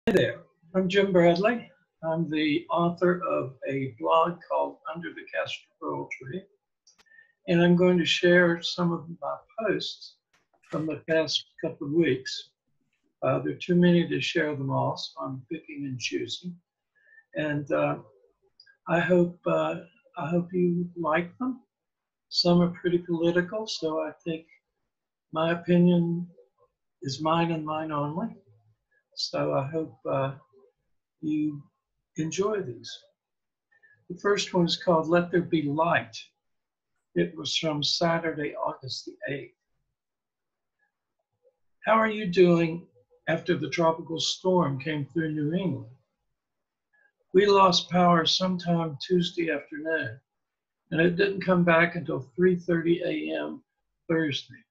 Hi there, I'm Jim Bradley. I'm the author of a blog called Under the Castro Tree, and I'm going to share some of my posts from the past couple of weeks. There are too many to share them all, so I'm picking and choosing. And I hope you like them. Some are pretty political, so I think my opinion is mine and mine only. So I hope you enjoy these. The first one is called Let There Be Light. It was from Saturday, August the 8th. How are you doing after the tropical storm came through New England? We lost power sometime Tuesday afternoon, and it didn't come back until 3:30 a.m. Thursday.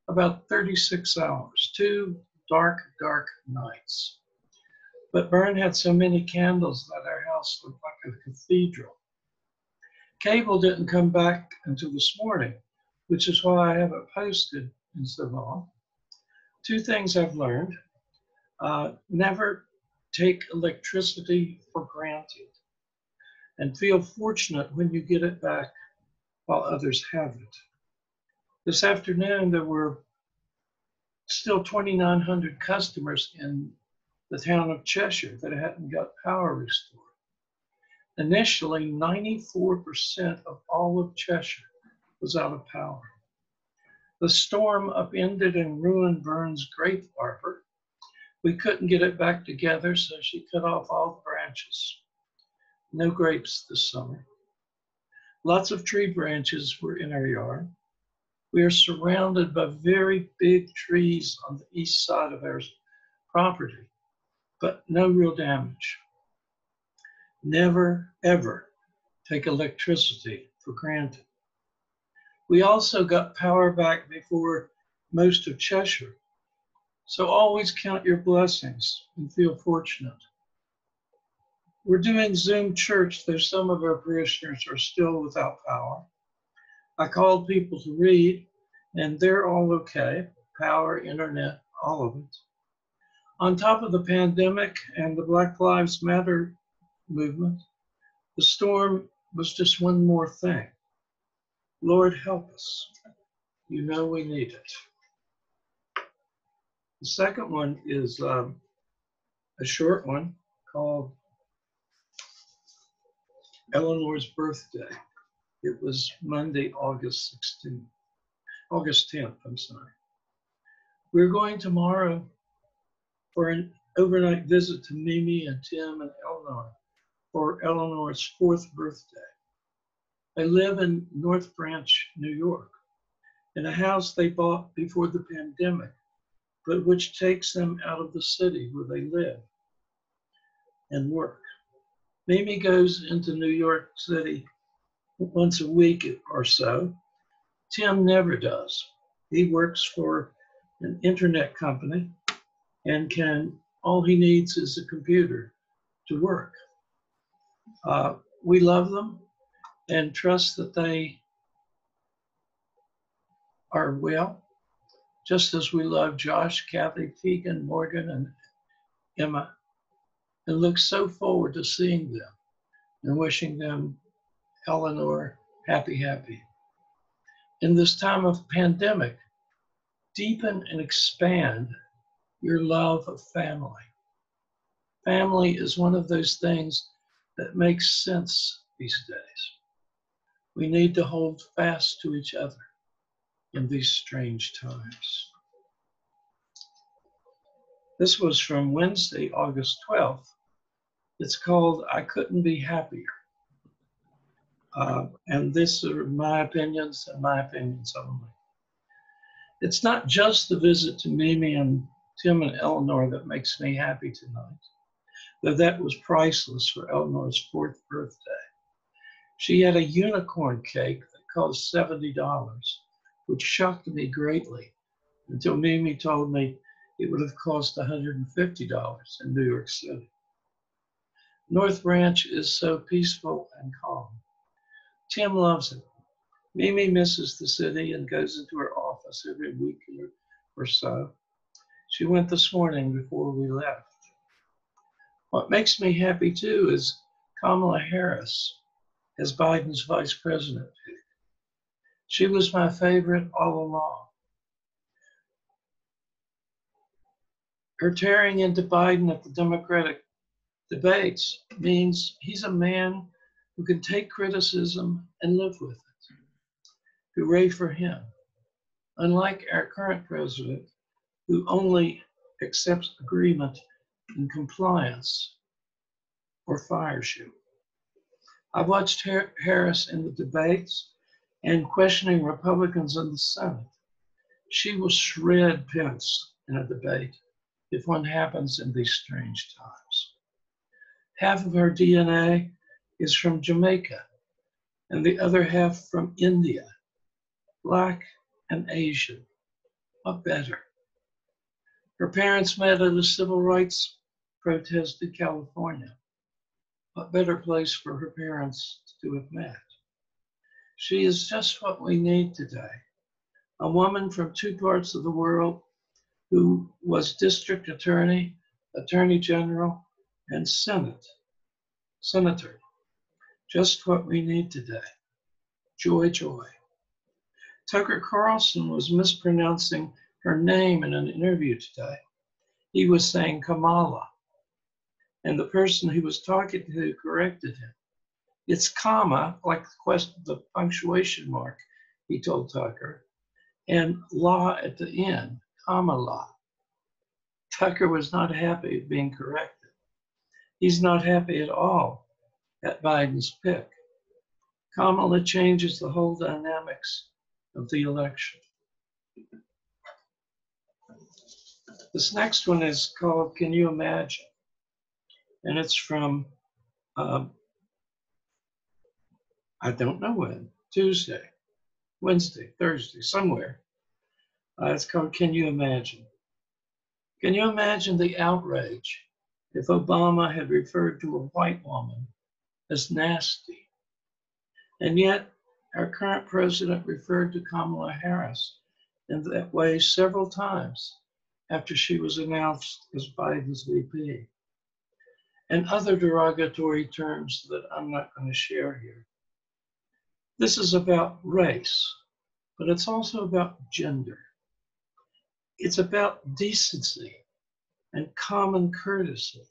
About 36 hours, 2 dark nights. But Vern had so many candles that our house looked like a cathedral. Cable didn't come back until this morning, which is why I haven't posted in so long. 2 things I've learned. Never take electricity for granted, and feel fortunate when you get it back while others haven't. This afternoon, there were still 2,900 customers in the town of Cheshire that hadn't got power restored. Initially, 94% of all of Cheshire was out of power. The storm upended and ruined Vern's grape arbor. We couldn't get it back together, so she cut off all the branches. No grapes this summer. Lots of tree branches were in our yard. We are surrounded by very big trees on the east side of our property, but no real damage. Never, ever take electricity for granted. We also got power back before most of Cheshire, so always count your blessings and feel fortunate. We're doing Zoom church, though some of our parishioners are still without power. I called people to read, and they're all okay. Power, internet, all of it. On top of the pandemic and the Black Lives Matter movement, the storm was just one more thing. Lord help us. You know we need it. The second one is a short one called Eleanors Birthday. It was Monday, August 10th, I'm sorry. We're going tomorrow for an overnight visit to Mimi and Tim and Eleanor for Eleanor's 4th birthday. They live in North Branch, New York, in a house they bought before the pandemic, but which takes them out of the city where they live and work. Mimi goes into New York City once a week or so. Tim never does. He works for an internet company and all he needs is a computer to work. We love them and trust that they are well, just as we love Josh, Kathy, Keegan, Morgan, and Emma, and look so forward to seeing them and wishing them, Eleanor, happy. In this time of pandemic, deepen and expand your love of family. Family is one of those things that makes sense these days. We need to hold fast to each other in these strange times. This was from Wednesday, August 12th. It's called I Couldn't Be Happier. And this are my opinions and my opinions only. It's not just the visit to Mimi and Tim and Eleanor that makes me happy tonight, though that was priceless for Eleanor's 4th birthday. She had a unicorn cake that cost $70, which shocked me greatly until Mimi told me it would have cost $150 in New York City. North Branch is so peaceful and calm. Tim loves it. Mimi misses the city and goes into her office every week or so. She went this morning before we left. What makes me happy too is Kamala Harris as Biden's vice president. She was my favorite all along. Her tearing into Biden at the Democratic debates means he's a man who can take criticism and live with it. Hooray for him. Unlike our current president, who only accepts agreement and compliance or fires you. I watched Harris in the debates and questioning Republicans in the Senate. She will shred Pence in a debate if one happens in these strange times. Half of her DNA is from Jamaica and the other half from India, Black and Asian. What better? Her parents met at a civil rights protest in California. What better place for her parents to have met? She is just what we need today. A woman from two parts of the world who was district attorney, attorney general, and senator. Just what we need today. Joy, joy. Tucker Carlson was mispronouncing her name in an interview today. He was saying Kamala, and the person he was talking to corrected him. It's comma, like the punctuation mark, he told Tucker, and la at the end, Kamala. Tucker was not happy at being corrected. He's not happy at all at Biden's pick. Kamala changes the whole dynamics of the election. This next one is called Can You Imagine? And it's from, I don't know when, Tuesday, Wednesday, Thursday, somewhere. It's called Can You Imagine? Can you imagine the outrage if Obama had referred to a white woman as nasty? And yet, our current president referred to Kamala Harris in that way several times after she was announced as Biden's VP. And other derogatory terms that I'm not going to share here. This is about race, but it's also about gender. It's about decency and common courtesy.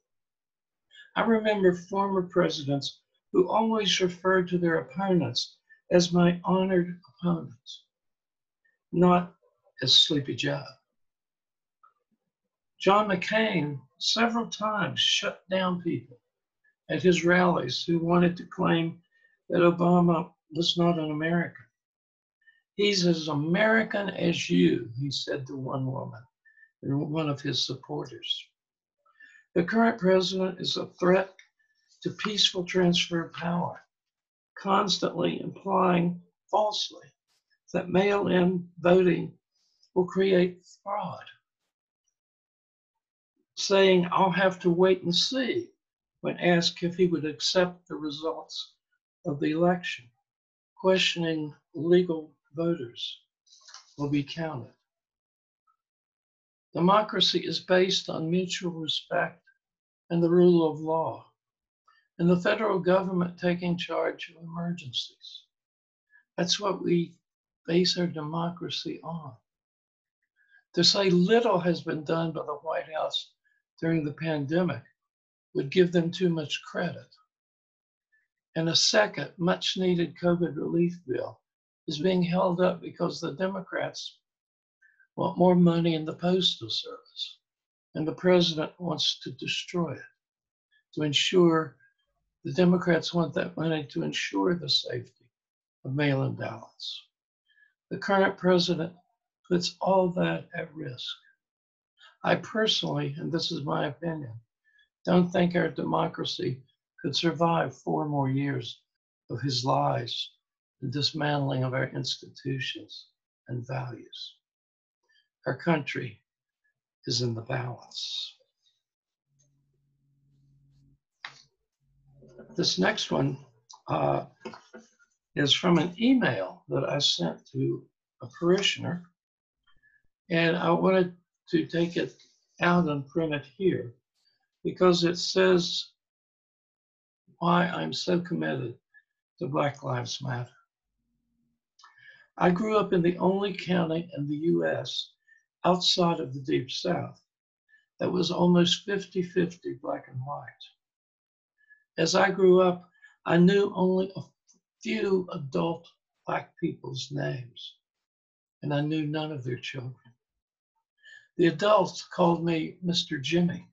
I remember former presidents who always referred to their opponents as my honored opponents, not as Sleepy Joe. John McCain several times shut down people at his rallies who wanted to claim that Obama was not an American. He's as American as you, he said to one woman and one of his supporters. The current president is a threat to peaceful transfer of power, constantly implying falsely that mail-in voting will create fraud, saying I'll have to wait and see when asked if he would accept the results of the election, questioning legal voters will be counted. Democracy is based on mutual respect and the rule of law, and the federal government taking charge of emergencies. That's what we base our democracy on. To say little has been done by the White House during the pandemic would give them too much credit. And a second much needed COVID relief bill is being held up because the Democrats want more money in the Postal Service, and the president wants to destroy it to ensure, the Democrats want that money to ensure the safety of mail-in ballots. The current president puts all that at risk. I personally, and this is my opinion, don't think our democracy could survive 4 more years of his lies and dismantling of our institutions and values. Our country is in the balance. This next one is from an email that I sent to a parishioner, and I wanted to take it out and print it here. because it says why I'm so committed to Black Lives Matter. I grew up in the only county in the US outside of the Deep South that was almost 50-50 Black and white. As I grew up, I knew only a few adult Black people's names, and I knew none of their children. The adults called me Mr. Jimmy.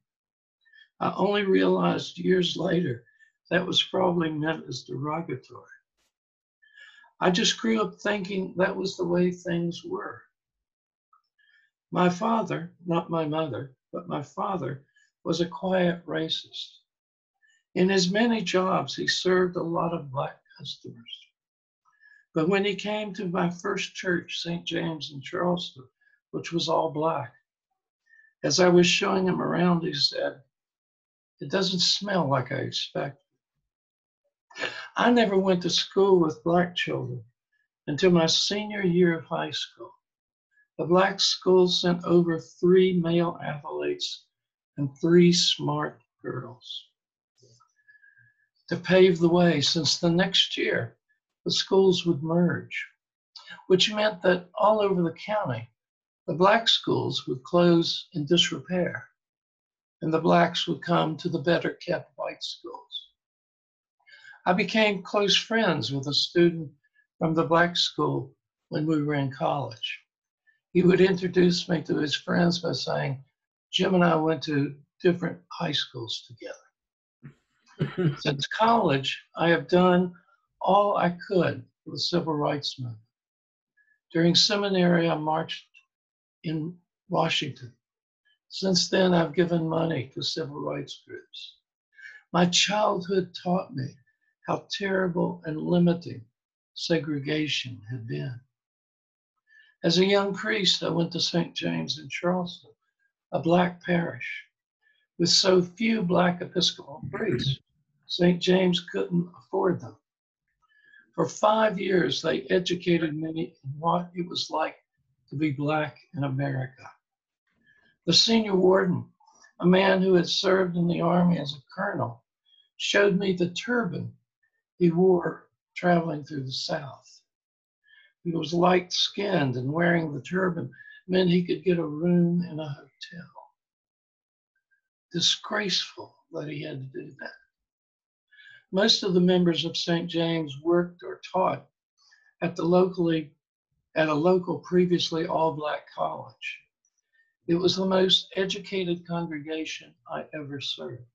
I only realized years later that was probably meant as derogatory. I just grew up thinking that was the way things were. My father, not my mother, but my father was a quiet racist. In his many jobs, he served a lot of Black customers. But when he came to my first church, St. James in Charleston, which was all Black, as I was showing him around, he said, "It doesn't smell like I expected." I never went to school with Black children until my senior year of high school. The Black school sent over 3 male athletes and 3 smart girls to pave the way, since the next year the schools would merge, which meant that all over the county, the Black schools would close in disrepair, and the Blacks would come to the better kept white schools. I became close friends with a student from the Black school when we were in college. He would introduce me to his friends by saying, "Jim and I went to different high schools together." Since college, I have done all I could for the civil rights movement. During seminary, I marched in Washington. Since then, I've given money to civil rights groups. My childhood taught me how terrible and limiting segregation had been. As a young priest, I went to St. James in Charleston, a Black parish. With so few Black Episcopal priests, St. James couldn't afford them. For 5 years, they educated me in what it was like to be Black in America. The senior warden, a man who had served in the army as a colonel, showed me the turban he wore traveling through the South. He was light-skinned, and wearing the turban meant he could get a room in a hotel. Disgraceful that he had to do that. Most of the members of St. James worked or taught at a local previously all-Black college. It was the most educated congregation I ever served.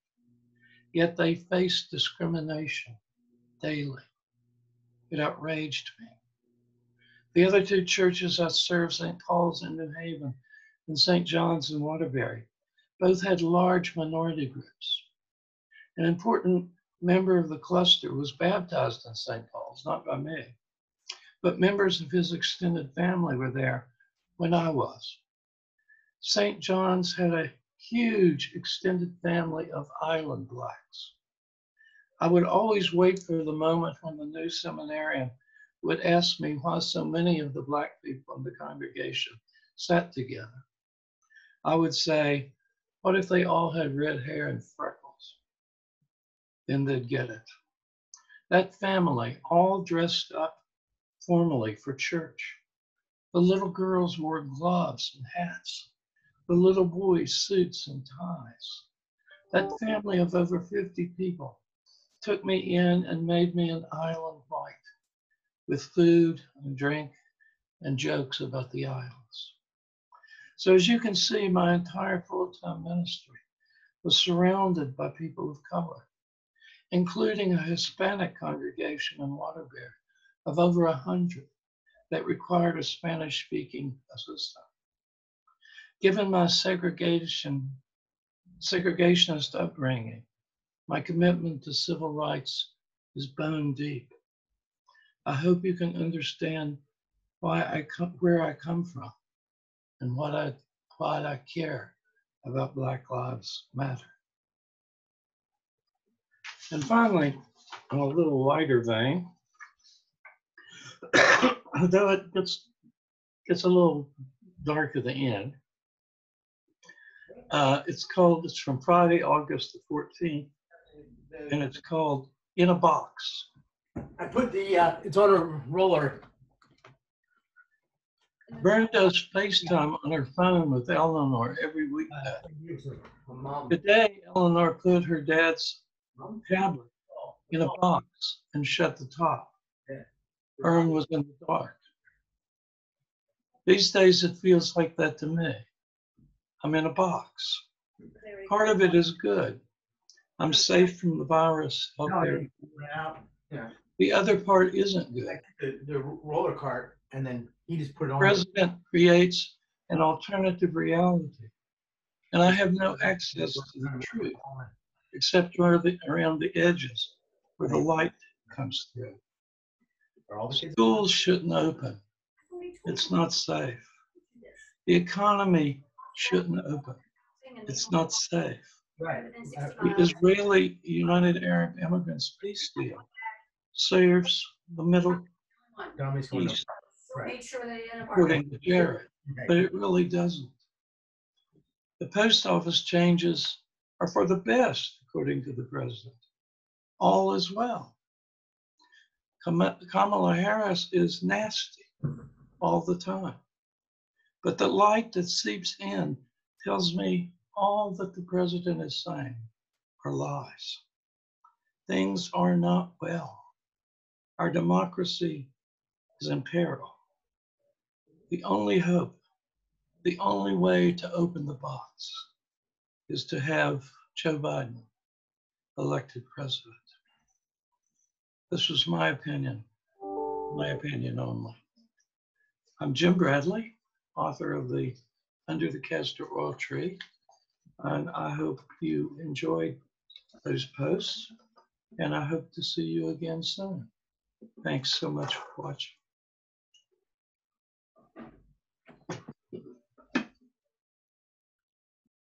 Yet they faced discrimination daily. It outraged me. The other 2 churches I served, St. Paul's in New Haven and St. John's in Waterbury, both had large minority groups. An important member of the cluster was baptized in St. Paul's, not by me, but members of his extended family were there when I was. St. John's had a huge extended family of island Blacks. I would always wait for the moment when the new seminarian would ask me why so many of the Black people in the congregation sat together. I would say, "What if they all had red hair and freckles?" Then they'd get it. That family all dressed up formally for church. The little girls wore gloves and hats. The little boys, suits and ties. That family of over 50 people took me in and made me an island white, with food and drink and jokes about the islands. So as you can see, my entire full-time ministry was surrounded by people of color, including a Hispanic congregation in Waterbury of over 100 that required a Spanish-speaking assistant. Given my segregationist upbringing, my commitment to civil rights is bone deep. I hope you can understand where I come from and why I care about Black Lives Matter. And finally, in a little lighter vein, though it gets a little dark at the end, It's from Friday, August the 14th, and it's called In a Box. I put the, it's on a roller. Vern does FaceTime on her phone with Eleanor every weekday. Today, Eleanor put her dad's tablet in a box and shut the top. Vern was in the dark. These days, it feels like that to me. I'm in a box. Part of it is good. I'm safe from the virus out there. Yeah. The other part isn't good. The roller cart, and then he just put it The on. president creates an alternative reality, and I have no access to the truth except around the edges where the light comes through. Schools shouldn't open. It's not safe. The economy shouldn't open. It's not safe. Right. The Israeli United Arab Immigrants peace deal serves the Middle East, according to Jared, but it really doesn't. The post office changes are for the best, according to the president. All is well. Kamala Harris is nasty all the time. But the light that seeps in tells me all that the president is saying are lies. Things are not well. Our democracy is in peril. The only hope, the only way to open the box is to have Joe Biden elected president. This was my opinion only. I'm Jim Bradley, author of the Under the Castor Oil Tree, and I hope you enjoyed those posts, and I hope to see you again soon. Thanks so much for watching.